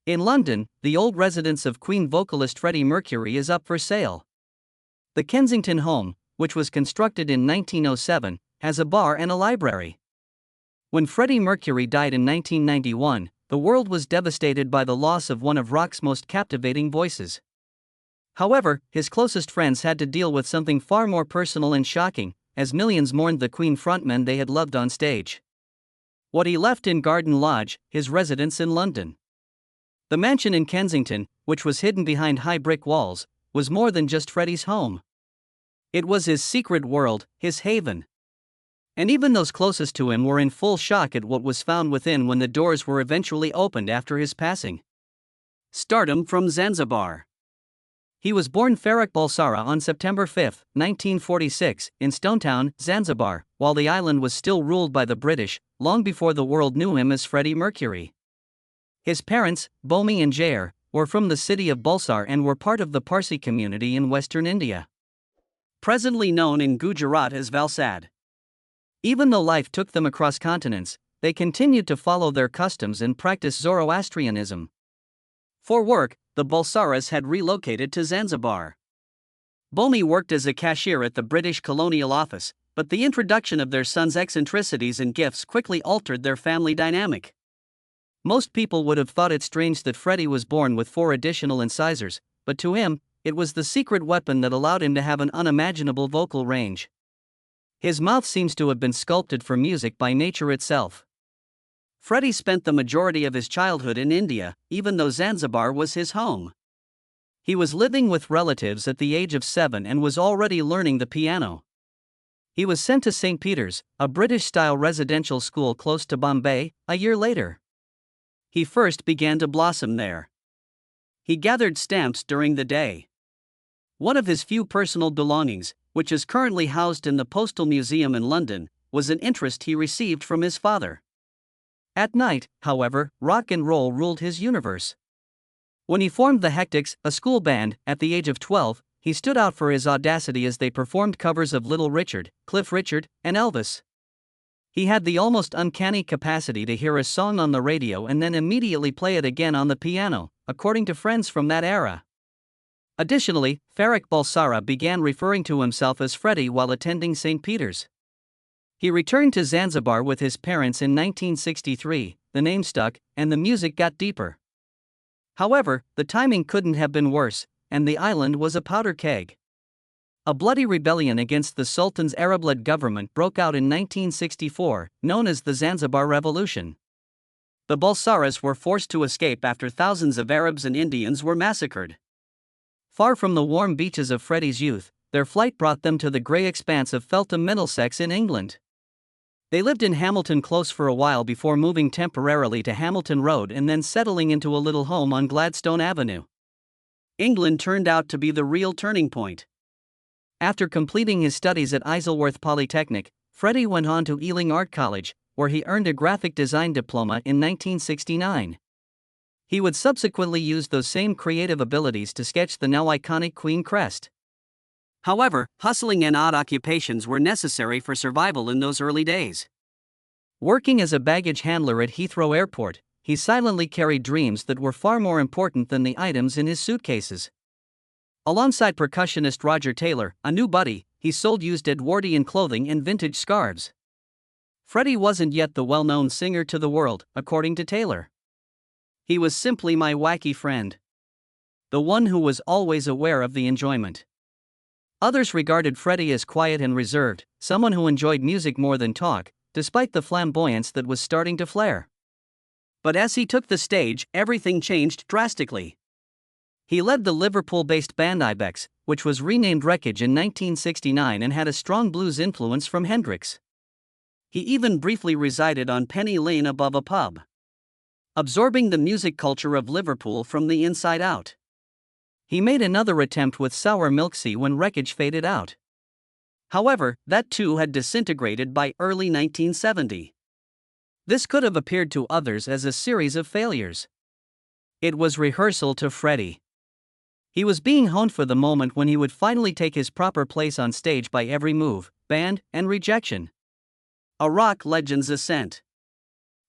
In London, the old residence of Queen vocalist Freddie Mercury is up for sale. The Kensington home, which was constructed in 1907, has a bar and a library. When Freddie Mercury died in 1991, the world was devastated by the loss of one of rock's most captivating voices. However, his closest friends had to deal with something far more personal and shocking, as millions mourned the Queen frontman they had loved on stage. What he left in Garden Lodge, his residence in London. The mansion in Kensington, which was hidden behind high brick walls, was more than just Freddie's home. It was his secret world, his haven. And even those closest to him were in full shock at what was found within when the doors were eventually opened after his passing. Stardom from Zanzibar. He was born Farrokh Bulsara on September 5, 1946, in Stonetown, Zanzibar, while the island was still ruled by the British, long before the world knew him as Freddie Mercury. His parents, Bomi and Jair, were from the city of Bulsar and were part of the Parsi community in western India, presently known in Gujarat as Valsad. Even though life took them across continents, they continued to follow their customs and practice Zoroastrianism. For work, the Bulsaras had relocated to Zanzibar. Bomi worked as a cashier at the British Colonial Office, but the introduction of their son's eccentricities and gifts quickly altered their family dynamic. Most people would have thought it strange that Freddie was born with 4 additional incisors, but to him, it was the secret weapon that allowed him to have an unimaginable vocal range. His mouth seems to have been sculpted for music by nature itself. Freddie spent the majority of his childhood in India, even though Zanzibar was his home. He was living with relatives at the age of 7 and was already learning the piano. He was sent to St. Peter's, a British-style residential school close to Bombay, a year later. He first began to blossom there. He gathered stamps during the day. One of his few personal belongings, which is currently housed in the Postal Museum in London, was an interest he received from his father. At night, however, rock and roll ruled his universe. When he formed the Hectics, a school band, at the age of 12, he stood out for his audacity as they performed covers of Little Richard, Cliff Richard, and Elvis. He had the almost uncanny capacity to hear a song on the radio and then immediately play it again on the piano, according to friends from that era. Additionally, Farrokh Bulsara began referring to himself as Freddie while attending St. Peter's. He returned to Zanzibar with his parents in 1963, the name stuck, and the music got deeper. However, the timing couldn't have been worse, and the island was a powder keg. A bloody rebellion against the Sultan's Arab-led government broke out in 1964, known as the Zanzibar Revolution. The Bulsaras were forced to escape after thousands of Arabs and Indians were massacred. Far from the warm beaches of Freddie's youth, their flight brought them to the grey expanse of Feltham, Middlesex in England. They lived in Hamilton Close for a while before moving temporarily to Hamilton Road and then settling into a little home on Gladstone Avenue. England turned out to be the real turning point. After completing his studies at Isleworth Polytechnic, Freddie went on to Ealing Art College, where he earned a graphic design diploma in 1969. He would subsequently use those same creative abilities to sketch the now iconic Queen crest. However, hustling and odd occupations were necessary for survival in those early days. Working as a baggage handler at Heathrow Airport, he silently carried dreams that were far more important than the items in his suitcases. Alongside percussionist Roger Taylor, a new buddy, he sold used Edwardian clothing and vintage scarves. Freddie wasn't yet the well-known singer to the world, according to Taylor. He was simply my wacky friend. The one who was always aware of the enjoyment. Others regarded Freddie as quiet and reserved, someone who enjoyed music more than talk, despite the flamboyance that was starting to flare. But as he took the stage, everything changed drastically. He led the Liverpool-based band Ibex, which was renamed Wreckage in 1969 and had a strong blues influence from Hendrix. He even briefly resided on Penny Lane above a pub, absorbing the music culture of Liverpool from the inside out. He made another attempt with Sour Milk Sea when Wreckage faded out. However, that too had disintegrated by early 1970. This could have appeared to others as a series of failures. It was rehearsal to Freddie. He was being honed for the moment when he would finally take his proper place on stage by every move, band, and rejection. A rock legend's ascent.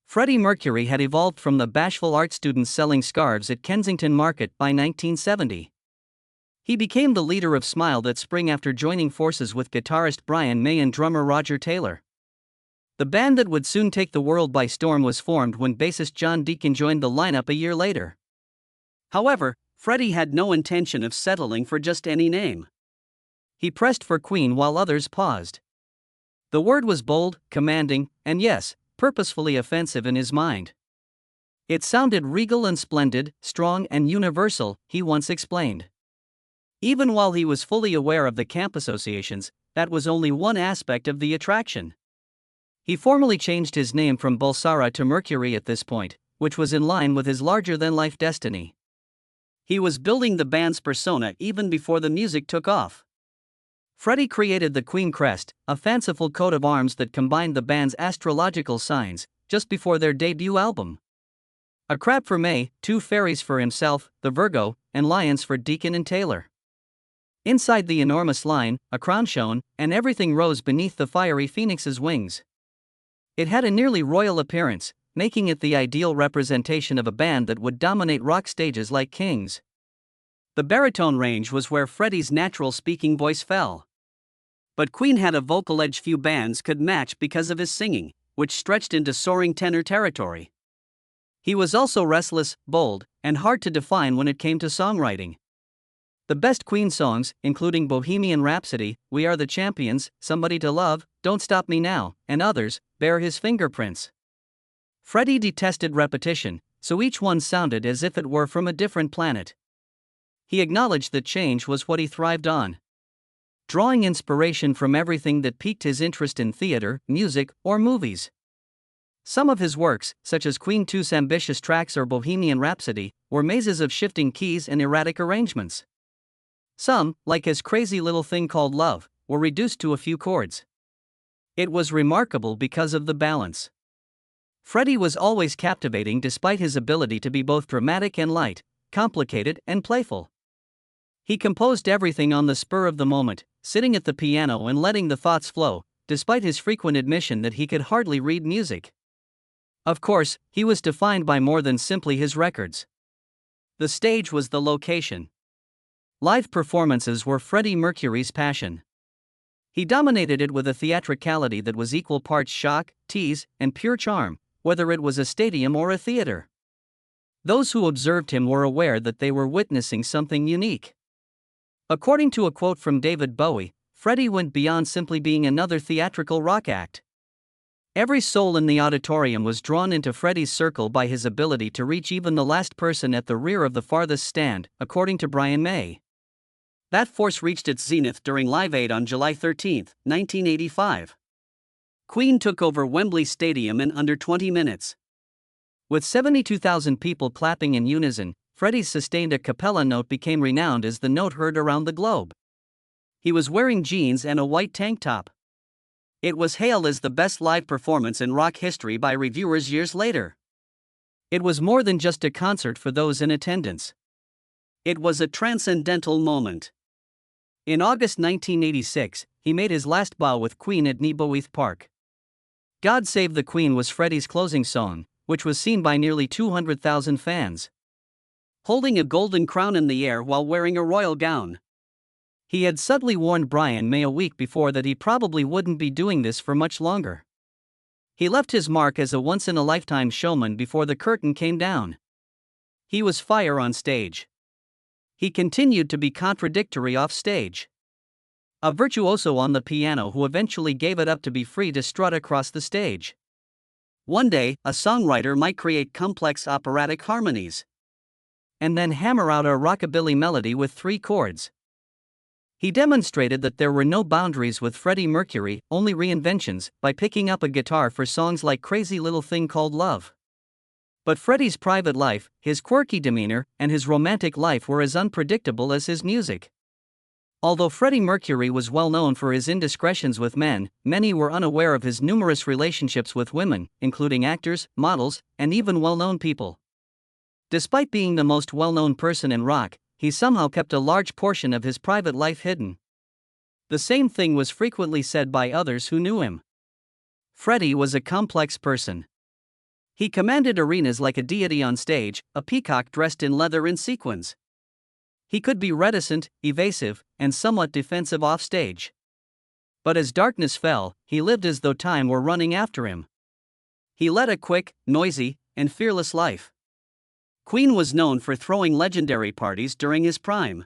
Freddie Mercury had evolved from the bashful art student selling scarves at Kensington Market by 1970. He became the leader of Smile that spring after joining forces with guitarist Brian May and drummer Roger Taylor. The band that would soon take the world by storm was formed when bassist John Deacon joined the lineup a year later. However, Freddie had no intention of settling for just any name. He pressed for Queen while others paused. The word was bold, commanding, and yes, purposefully offensive in his mind. It sounded regal and splendid, strong and universal, he once explained. Even while he was fully aware of the camp associations, that was only one aspect of the attraction. He formally changed his name from Bulsara to Mercury at this point, which was in line with his larger-than-life destiny. He was building the band's persona even before the music took off. Freddie created the Queen crest, a fanciful coat of arms that combined the band's astrological signs, just before their debut album. A crab for May, two fairies for himself, the Virgo, and lions for Deacon and Taylor. Inside the enormous line, a crown shone, and everything rose beneath the fiery phoenix's wings. It had a nearly royal appearance, making it the ideal representation of a band that would dominate rock stages like Kings. The baritone range was where Freddie's natural speaking voice fell. But Queen had a vocal edge few bands could match because of his singing, which stretched into soaring tenor territory. He was also restless, bold, and hard to define when it came to songwriting. The best Queen songs, including Bohemian Rhapsody, We Are the Champions, Somebody to Love, Don't Stop Me Now, and others, bear his fingerprints. Freddie detested repetition, so each one sounded as if it were from a different planet. He acknowledged that change was what he thrived on. Drawing inspiration from everything that piqued his interest in theater, music, or movies. Some of his works, such as Queen II's ambitious tracks or Bohemian Rhapsody, were mazes of shifting keys and erratic arrangements. Some, like his Crazy Little Thing Called Love, were reduced to a few chords. It was remarkable because of the balance. Freddie was always captivating despite his ability to be both dramatic and light, complicated and playful. He composed everything on the spur of the moment, sitting at the piano and letting the thoughts flow, despite his frequent admission that he could hardly read music. Of course, he was defined by more than simply his records. The stage was the location. Live performances were Freddie Mercury's passion. He dominated it with a theatricality that was equal parts shock, tease, and pure charm, whether it was a stadium or a theater. Those who observed him were aware that they were witnessing something unique. According to a quote from David Bowie, Freddie went beyond simply being another theatrical rock act. Every soul in the auditorium was drawn into Freddie's circle by his ability to reach even the last person at the rear of the farthest stand, according to Brian May. That force reached its zenith during Live Aid on July 13, 1985. Queen took over Wembley Stadium in under 20 minutes. With 72,000 people clapping in unison, Freddie's sustained a cappella note became renowned as the note heard around the globe. He was wearing jeans and a white tank top. It was hailed as the best live performance in rock history by reviewers years later. It was more than just a concert for those in attendance. It was a transcendental moment. In August 1986, he made his last bow with Queen at Neboith Park. God Save the Queen was Freddie's closing song, which was seen by nearly 200,000 fans. Holding a golden crown in the air while wearing a royal gown. He had subtly warned Brian May a week before that he probably wouldn't be doing this for much longer. He left his mark as a once-in-a-lifetime showman before the curtain came down. He was fire on stage. He continued to be contradictory off stage. A virtuoso on the piano who eventually gave it up to be free to strut across the stage. One day, a songwriter might create complex operatic harmonies. And then hammer out a rockabilly melody with 3 chords. He demonstrated that there were no boundaries with Freddie Mercury, only reinventions, by picking up a guitar for songs like Crazy Little Thing Called Love. But Freddie's private life, his quirky demeanor, and his romantic life were as unpredictable as his music. Although Freddie Mercury was well known for his indiscretions with men, many were unaware of his numerous relationships with women, including actors, models, and even well-known people. Despite being the most well-known person in rock, he somehow kept a large portion of his private life hidden. The same thing was frequently said by others who knew him. Freddie was a complex person. He commanded arenas like a deity on stage, a peacock dressed in leather and sequins. He could be reticent, evasive, and somewhat defensive offstage. But as darkness fell, he lived as though time were running after him. He led a quick, noisy, and fearless life. Queen was known for throwing legendary parties during his prime.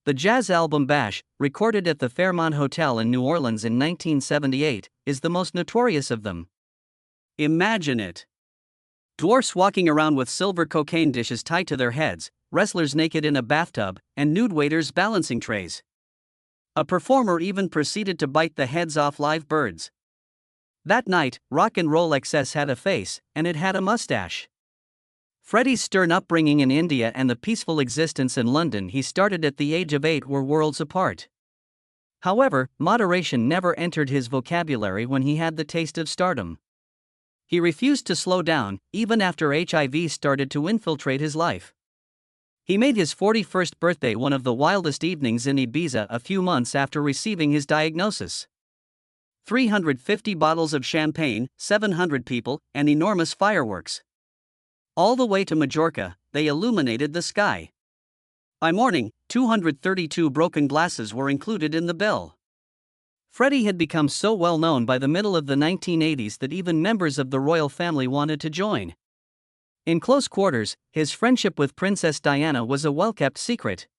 The jazz album Bash, recorded at the Fairmont Hotel in New Orleans in 1978, is the most notorious of them. Imagine it. Dwarfs walking around with silver cocaine dishes tied to their heads, wrestlers naked in a bathtub, and nude waiters balancing trays. A performer even proceeded to bite the heads off live birds. That night, rock and roll excess had a face, and it had a mustache. Freddie's stern upbringing in India and the peaceful existence in London he started at the age of 8 were worlds apart. However, moderation never entered his vocabulary when he had the taste of stardom. He refused to slow down, even after HIV started to infiltrate his life. He made his 41st birthday one of the wildest evenings in Ibiza a few months after receiving his diagnosis. 350 bottles of champagne, 700 people, and enormous fireworks. All the way to Majorca, they illuminated the sky. By morning, 232 broken glasses were included in the bill. Freddie had become so well known by the middle of the 1980s that even members of the royal family wanted to join. In close quarters, his friendship with Princess Diana was a well-kept secret.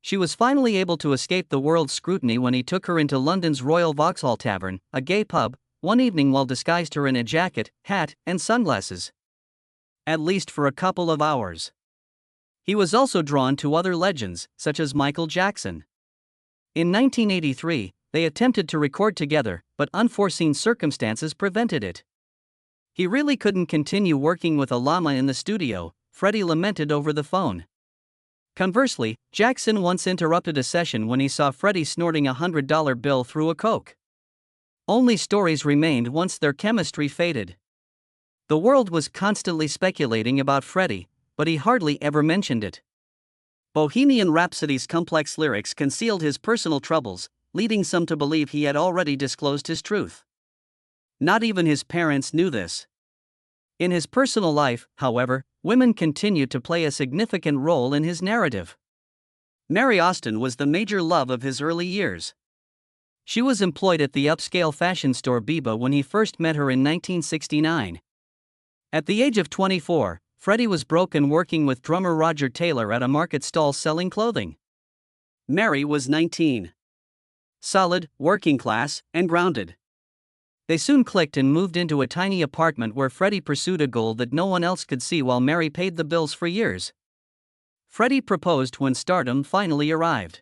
She was finally able to escape the world's scrutiny when he took her into London's Royal Vauxhall Tavern, a gay pub, one evening while disguised her in a jacket, hat, and sunglasses. At least for a couple of hours. He was also drawn to other legends, such as Michael Jackson. In 1983, they attempted to record together, but unforeseen circumstances prevented it. He really couldn't continue working with a llama in the studio, Freddie lamented over the phone. Conversely, Jackson once interrupted a session when he saw Freddie snorting a $100 bill through a Coke. Only stories remained once their chemistry faded. The world was constantly speculating about Freddie, but he hardly ever mentioned it. Bohemian Rhapsody's complex lyrics concealed his personal troubles, leading some to believe he had already disclosed his truth. Not even his parents knew this. In his personal life, however, women continued to play a significant role in his narrative. Mary Austin was the major love of his early years. She was employed at the upscale fashion store Biba when he first met her in 1969. At the age of 24, Freddie was broke and working with drummer Roger Taylor at a market stall selling clothing. Mary was 19. Solid, working class, and grounded. They soon clicked and moved into a tiny apartment where Freddie pursued a goal that no one else could see while Mary paid the bills for years. Freddie proposed when stardom finally arrived.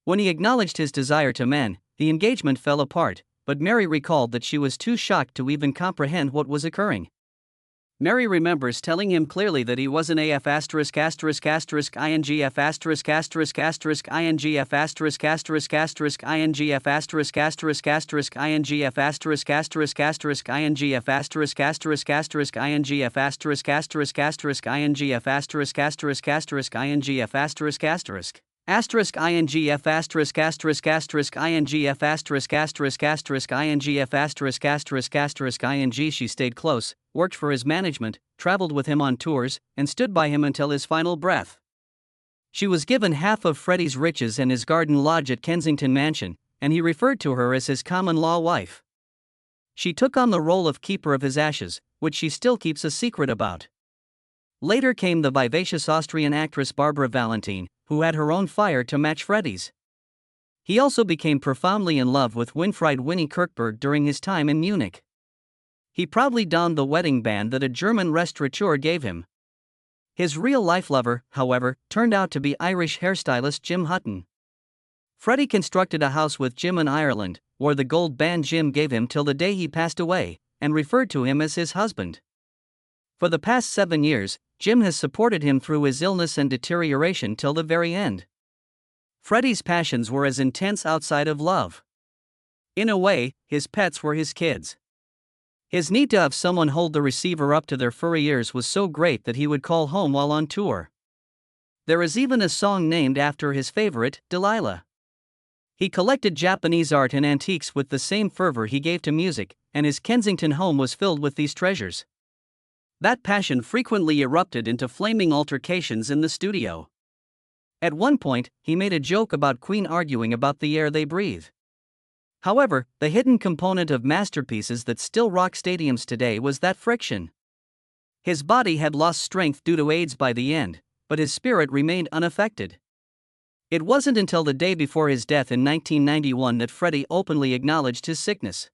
When he acknowledged his desire to men, the engagement fell apart, but Mary recalled that she was too shocked to even comprehend what was occurring. Mary remembers telling him clearly that he wasn't AF asterisk asterisk asterisk INGF asterisk asterisk asterisk INGF asterisk asterisk asterisk INGF asterisk asterisk asterisk INGF asterisk asterisk asterisk INGF asterisk asterisk asterisk INGF asterisk asterisk asterisk INGF asterisk asterisk asterisk INGF asterisk asterisk. Asterisk INGF asterisk asterisk asterisk INGF asterisk asterisk asterisk INGF asterisk asterisk asterisk ING. She stayed close, worked for his management, traveled with him on tours, and stood by him until his final breath. She was given half of Freddie's riches and his garden lodge at Kensington Mansion, and he referred to her as his common-law wife. She took on the role of keeper of his ashes, which she still keeps a secret about. Later came the vivacious Austrian actress Barbara Valentine, who had her own fire to match Freddie's. He also became profoundly in love with Winfried Winnie Kirkberg during his time in Munich. He proudly donned the wedding band that a German restaurateur gave him. His real-life lover, however, turned out to be Irish hairstylist Jim Hutton. Freddie constructed a house with Jim in Ireland, wore the gold band Jim gave him till the day he passed away, and referred to him as his husband. For the past 7 years, Jim has supported him through his illness and deterioration till the very end. Freddie's passions were as intense outside of love. In a way, his pets were his kids. His need to have someone hold the receiver up to their furry ears was so great that he would call home while on tour. There is even a song named after his favorite, Delilah. He collected Japanese art and antiques with the same fervor he gave to music, and his Kensington home was filled with these treasures. That passion frequently erupted into flaming altercations in the studio. At one point, he made a joke about Queen arguing about the air they breathe. However, the hidden component of masterpieces that still rock stadiums today was that friction. His body had lost strength due to AIDS by the end, but his spirit remained unaffected. It wasn't until the day before his death in 1991 that Freddie openly acknowledged his sickness.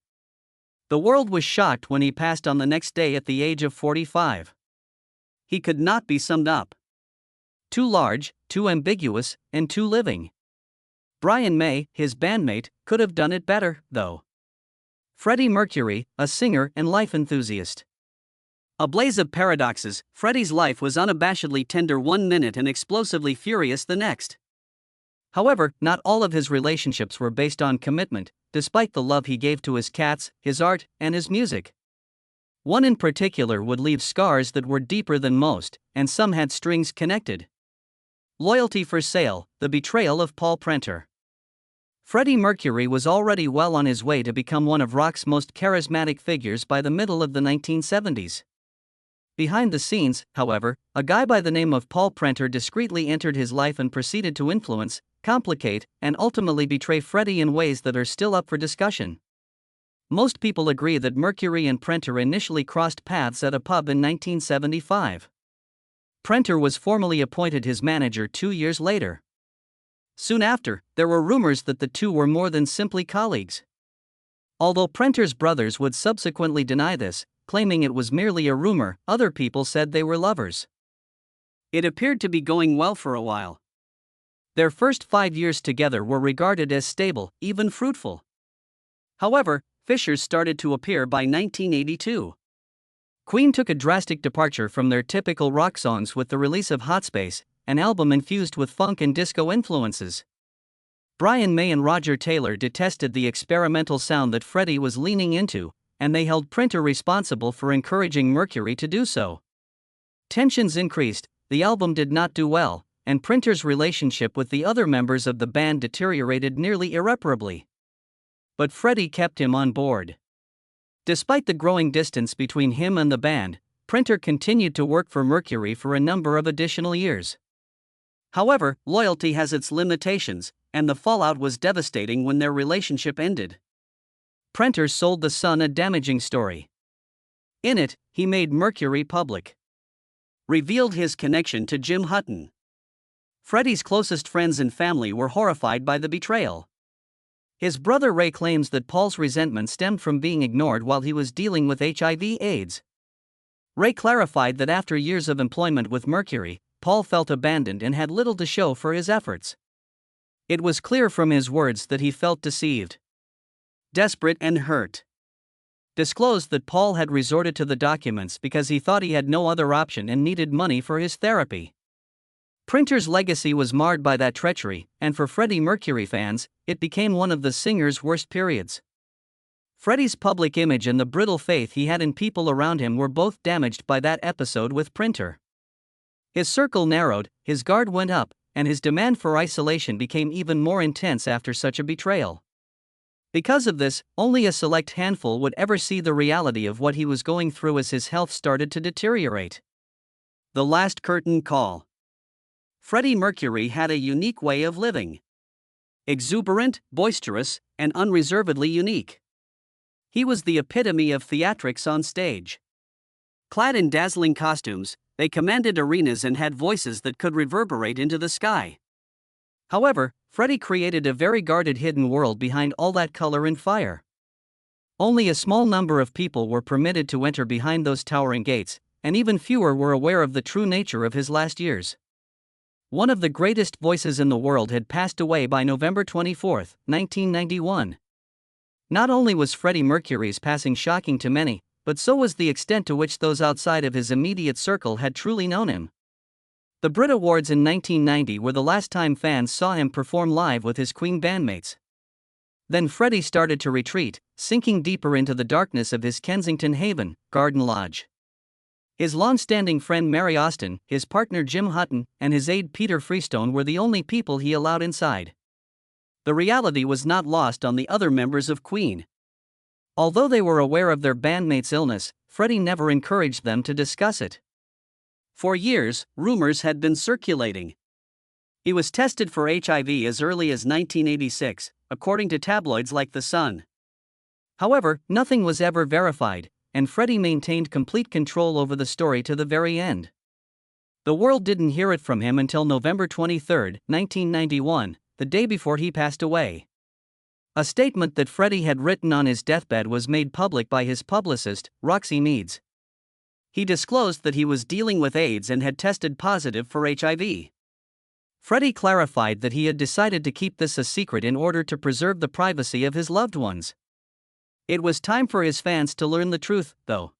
The world was shocked when he passed on the next day at the age of 45. He could not be summed up. Too large, too ambiguous, and too living. Brian May, his bandmate, could have done it better, though. Freddie Mercury, a singer and life enthusiast. A blaze of paradoxes, Freddie's life was unabashedly tender one minute and explosively furious the next. However, not all of his relationships were based on commitment, despite the love he gave to his cats, his art, and his music. One in particular would leave scars that were deeper than most, and some had strings connected. Loyalty for Sale, the betrayal of Paul Prenter. Freddie Mercury was already well on his way to become one of rock's most charismatic figures by the middle of the 1970s. Behind the scenes, however, a guy by the name of Paul Prenter discreetly entered his life and proceeded to influence, complicate, and ultimately betray Freddie in ways that are still up for discussion. Most people agree that Mercury and Prenter initially crossed paths at a pub in 1975. Prenter was formally appointed his manager 2 years later. Soon after, there were rumors that the two were more than simply colleagues. Although Prenter's brothers would subsequently deny this, claiming it was merely a rumor, other people said they were lovers. It appeared to be going well for a while. Their first 5 years together were regarded as stable, even fruitful. However, fissures started to appear by 1982. Queen took a drastic departure from their typical rock songs with the release of Hot Space, an album infused with funk and disco influences. Brian May and Roger Taylor detested the experimental sound that Freddie was leaning into, and they held Prenter responsible for encouraging Mercury to do so. Tensions increased, the album did not do well, and Prenter's relationship with the other members of the band deteriorated nearly irreparably. But Freddie kept him on board. Despite the growing distance between him and the band, Prenter continued to work for Mercury for a number of additional years. However, loyalty has its limitations, and the fallout was devastating when their relationship ended. Prenter sold The Sun a damaging story. In it, he made Mercury public. Revealed his connection to Jim Hutton. Freddie's closest friends and family were horrified by the betrayal. His brother Ray claims that Paul's resentment stemmed from being ignored while he was dealing with HIV/AIDS. Ray clarified that after years of employment with Mercury, Paul felt abandoned and had little to show for his efforts. It was clear from his words that he felt deceived, desperate, and hurt. Disclosed that Paul had resorted to the documents because he thought he had no other option and needed money for his therapy. Prenter's legacy was marred by that treachery, and for Freddie Mercury fans, it became one of the singer's worst periods. Freddie's public image and the brittle faith he had in people around him were both damaged by that episode with Prenter. His circle narrowed, his guard went up, and his demand for isolation became even more intense after such a betrayal. Because of this, only a select handful would ever see the reality of what he was going through as his health started to deteriorate. The last curtain call. Freddie Mercury had a unique way of living. Exuberant, boisterous, and unreservedly unique. He was the epitome of theatrics on stage. Clad in dazzling costumes, they commanded arenas and had voices that could reverberate into the sky. However, Freddie created a very guarded hidden world behind all that color and fire. Only a small number of people were permitted to enter behind those towering gates, and even fewer were aware of the true nature of his last years. One of the greatest voices in the world had passed away by November 24, 1991. Not only was Freddie Mercury's passing shocking to many, but so was the extent to which those outside of his immediate circle had truly known him. The Brit Awards in 1990 were the last time fans saw him perform live with his Queen bandmates. Then Freddie started to retreat, sinking deeper into the darkness of his Kensington haven, Garden Lodge. His long-standing friend Mary Austin, his partner Jim Hutton, and his aide Peter Freestone were the only people he allowed inside. The reality was not lost on the other members of Queen. Although they were aware of their bandmates' illness, Freddie never encouraged them to discuss it. For years, rumors had been circulating. He was tested for HIV as early as 1986, according to tabloids like The Sun. However, nothing was ever verified, and Freddie maintained complete control over the story to the very end. The world didn't hear it from him until November 23, 1991, the day before he passed away. A statement that Freddie had written on his deathbed was made public by his publicist, Roxy Meads. He disclosed that he was dealing with AIDS and had tested positive for HIV. Freddie clarified that he had decided to keep this a secret in order to preserve the privacy of his loved ones. It was time for his fans to learn the truth, though.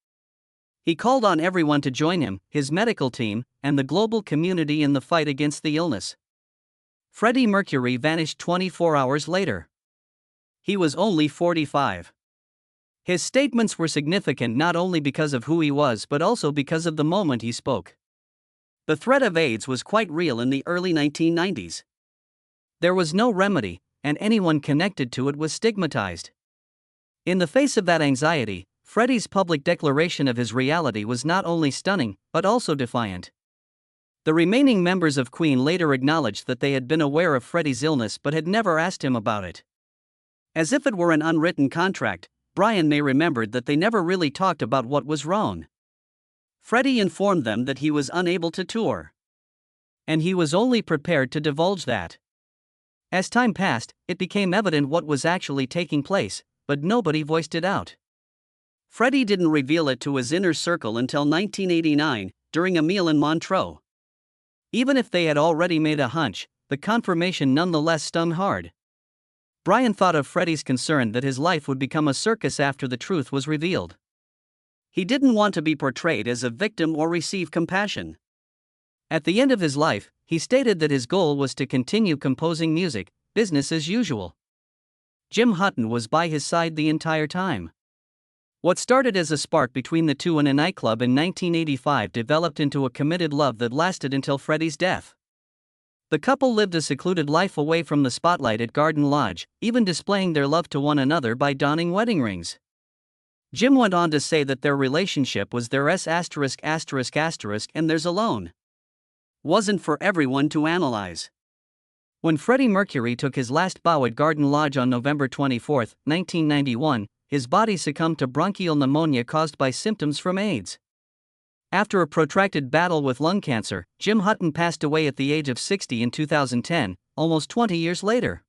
He called on everyone to join him, his medical team, and the global community in the fight against the illness. Freddie Mercury vanished 24 hours later. He was only 45. His statements were significant not only because of who he was but also because of the moment he spoke. The threat of AIDS was quite real in the early 1990s. There was no remedy, and anyone connected to it was stigmatized. In the face of that anxiety, Freddie's public declaration of his reality was not only stunning, but also defiant. The remaining members of Queen later acknowledged that they had been aware of Freddie's illness but had never asked him about it. As if it were an unwritten contract, Brian May remembered that they never really talked about what was wrong. Freddie informed them that he was unable to tour. And he was only prepared to divulge that. As time passed, it became evident what was actually taking place, but nobody voiced it out. Freddie didn't reveal it to his inner circle until 1989, during a meal in Montreux. Even if they had already made a hunch, the confirmation nonetheless stung hard. Brian thought of Freddie's concern that his life would become a circus after the truth was revealed. He didn't want to be portrayed as a victim or receive compassion. At the end of his life, he stated that his goal was to continue composing music, business as usual. Jim Hutton was by his side the entire time. What started as a spark between the two in a nightclub in 1985 developed into a committed love that lasted until Freddie's death. The couple lived a secluded life away from the spotlight at Garden Lodge, even displaying their love to one another by donning wedding rings. Jim went on to say that their relationship was their and theirs alone. Wasn't for everyone to analyze. When Freddie Mercury took his last bow at Garden Lodge on November 24, 1991, his body succumbed to bronchial pneumonia caused by symptoms from AIDS. After a protracted battle with lung cancer, Jim Hutton passed away at the age of 60 in 2010, almost 20 years later.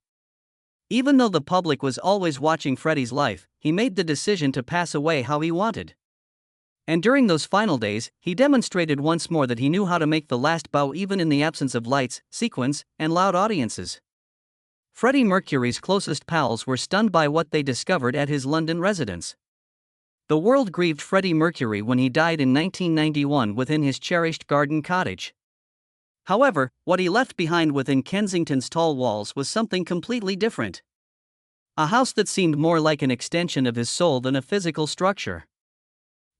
Even though the public was always watching Freddie's life, he made the decision to pass away how he wanted. And during those final days, he demonstrated once more that he knew how to make the last bow even in the absence of lights, sequins, and loud audiences. Freddie Mercury's closest pals were stunned by what they discovered at his London residence. The world grieved Freddie Mercury when he died in 1991 within his cherished garden cottage. However, what he left behind within Kensington's tall walls was something completely different. A house that seemed more like an extension of his soul than a physical structure.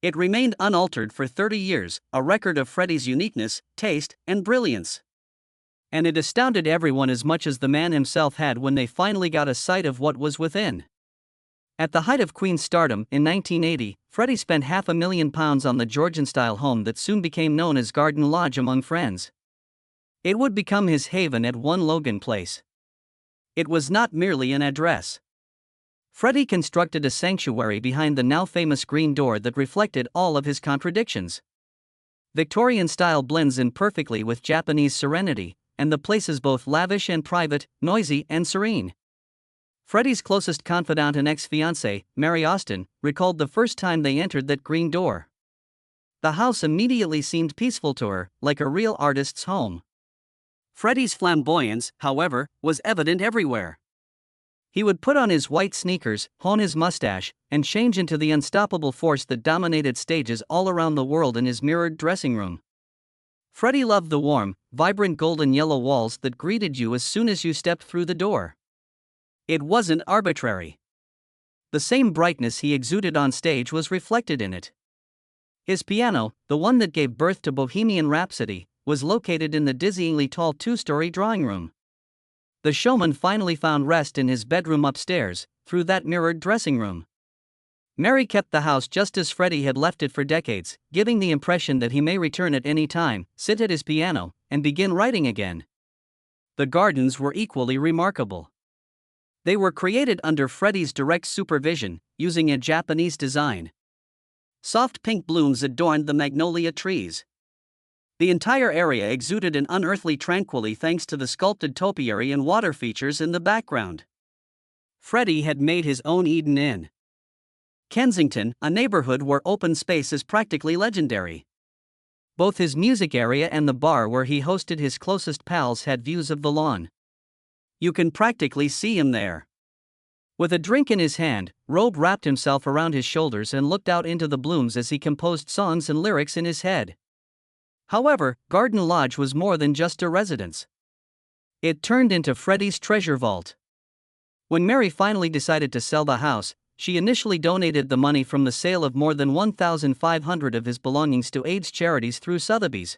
It remained unaltered for 30 years, a record of Freddie's uniqueness, taste, and brilliance. And it astounded everyone as much as the man himself had when they finally got a sight of what was within. At the height of Queen's stardom, in 1980, Freddie spent £500,000 on the Georgian-style home that soon became known as Garden Lodge among friends. It would become his haven at 1 Logan Place. It was not merely an address. Freddie constructed a sanctuary behind the now famous green door that reflected all of his contradictions. Victorian style blends in perfectly with Japanese serenity, and the place is both lavish and private, noisy and serene. Freddie's closest confidant and ex-fiancée, Mary Austin, recalled the first time they entered that green door. The house immediately seemed peaceful to her, like a real artist's home. Freddie's flamboyance, however, was evident everywhere. He would put on his white sneakers, hone his mustache, and change into the unstoppable force that dominated stages all around the world in his mirrored dressing room. Freddie loved the warm, vibrant golden yellow walls that greeted you as soon as you stepped through the door. It wasn't arbitrary. The same brightness he exuded on stage was reflected in it. His piano, the one that gave birth to Bohemian Rhapsody, was located in the dizzyingly tall 2-story drawing room. The showman finally found rest in his bedroom upstairs, through that mirrored dressing room. Mary kept the house just as Freddie had left it for decades, giving the impression that he may return at any time, sit at his piano, and begin writing again. The gardens were equally remarkable. They were created under Freddie's direct supervision, using a Japanese design. Soft pink blooms adorned the magnolia trees. The entire area exuded an unearthly tranquility thanks to the sculpted topiary and water features in the background. Freddie had made his own Eden in Kensington, a neighborhood where open space is practically legendary. Both his music area and the bar where he hosted his closest pals had views of the lawn. You can practically see him there. With a drink in his hand, Robe wrapped himself around his shoulders and looked out into the blooms as he composed songs and lyrics in his head. However, Garden Lodge was more than just a residence. It turned into Freddie's treasure vault. When Mary finally decided to sell the house, she initially donated the money from the sale of more than 1,500 of his belongings to AIDS charities through Sotheby's.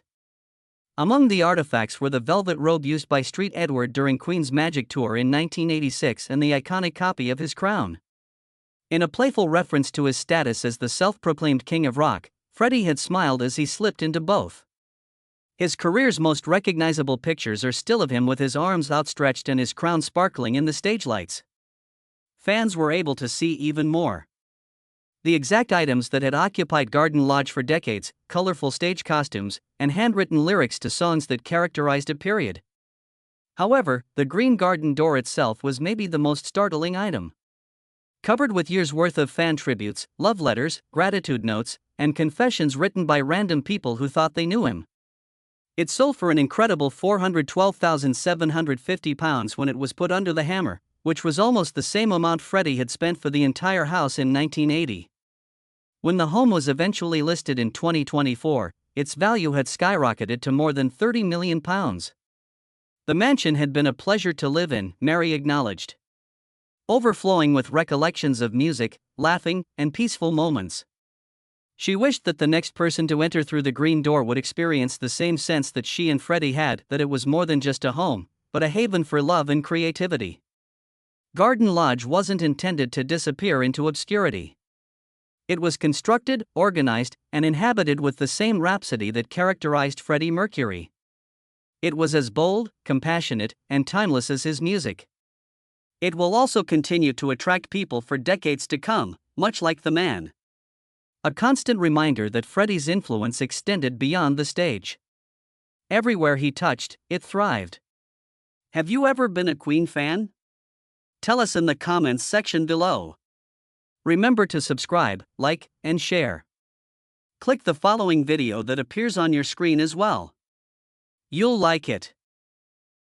Among the artifacts were the velvet robe used by Street Edward during Queen's Magic Tour in 1986 and the iconic copy of his crown. In a playful reference to his status as the self-proclaimed king of rock, Freddie had smiled as he slipped into both. His career's most recognizable pictures are still of him with his arms outstretched and his crown sparkling in the stage lights. Fans were able to see even more. The exact items that had occupied Garden Lodge for decades, colorful stage costumes, and handwritten lyrics to songs that characterized a period. However, the green garden door itself was maybe the most startling item. Covered with years' worth of fan tributes, love letters, gratitude notes, and confessions written by random people who thought they knew him. It sold for an incredible £412,750 when it was put under the hammer, which was almost the same amount Freddie had spent for the entire house in 1980. When the home was eventually listed in 2024, its value had skyrocketed to more than £30 million. The mansion had been a pleasure to live in, Mary acknowledged. Overflowing with recollections of music, laughing, and peaceful moments. She wished that the next person to enter through the green door would experience the same sense that she and Freddie had, that it was more than just a home, but a haven for love and creativity. Garden Lodge wasn't intended to disappear into obscurity. It was constructed, organized, and inhabited with the same rhapsody that characterized Freddie Mercury. It was as bold, compassionate, and timeless as his music. It will also continue to attract people for decades to come, much like the man. A constant reminder that Freddie's influence extended beyond the stage. Everywhere he touched, it thrived. Have you ever been a Queen fan? Tell us in the comments section below. Remember to subscribe, like, and share. Click the following video that appears on your screen as well. You'll like it.